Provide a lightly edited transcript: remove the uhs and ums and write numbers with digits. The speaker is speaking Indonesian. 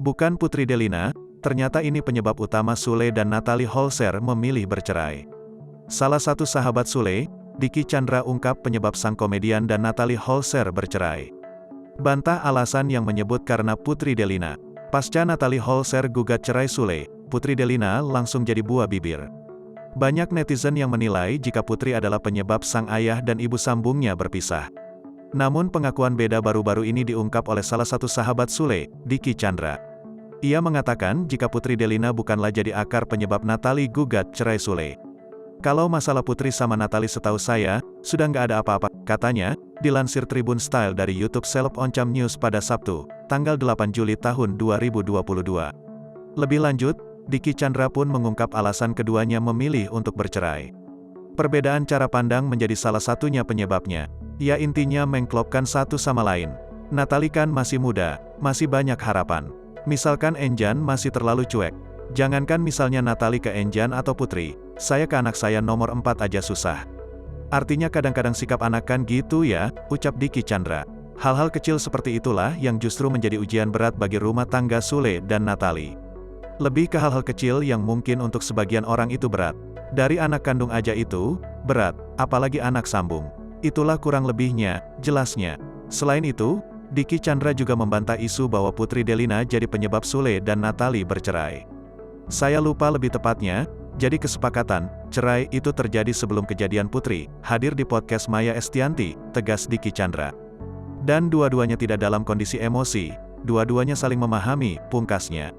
Bukan Putri Delina, ternyata ini penyebab utama Sule dan Natalie Holzer memilih bercerai. Salah satu sahabat Sule, Dicky Chandra ungkap penyebab sang komedian dan Natalie Holzer bercerai. Bantah alasan yang menyebut karena Putri Delina. Pasca Natalie Holzer gugat cerai Sule, Putri Delina langsung jadi buah bibir. Banyak netizen yang menilai jika Putri adalah penyebab sang ayah dan ibu sambungnya berpisah. Namun pengakuan beda baru-baru ini diungkap oleh salah satu sahabat Sule, Dicky Chandra. Ia mengatakan jika Putri Delina bukanlah jadi akar penyebab Natalie gugat cerai Sule. Kalau masalah Putri sama Natalie setahu saya, sudah nggak ada apa-apa, katanya, dilansir Tribun Style dari YouTube Seleb Oncom News pada Sabtu, tanggal 8 Juli tahun 2022. Lebih lanjut, Dicky Chandra pun mengungkap alasan keduanya memilih untuk bercerai. Perbedaan cara pandang menjadi salah satunya penyebabnya. Ya intinya mengklopkan satu sama lain. Natalie kan masih muda, masih banyak harapan. Misalkan Enjan masih terlalu cuek. Jangankan misalnya Natalie ke Enjan atau Putri, saya ke anak saya nomor 4 aja susah. Artinya kadang-kadang sikap anak kan gitu ya, ucap Dicky Chandra. Hal-hal kecil seperti itulah yang justru menjadi ujian berat bagi rumah tangga Sule dan Natalie. Lebih ke hal-hal kecil yang mungkin untuk sebagian orang itu berat. Dari anak kandung aja itu, berat, apalagi anak sambung. Itulah kurang lebihnya, jelasnya. Selain itu, Dicky Chandra juga membantah isu bahwa Putri Delina jadi penyebab Sule dan Natalie bercerai. Saya lupa lebih tepatnya, jadi kesepakatan, cerai itu terjadi sebelum kejadian Putri, hadir di podcast Maya Estianti, tegas Dicky Chandra. Dan dua-duanya tidak dalam kondisi emosi, dua-duanya saling memahami, pungkasnya.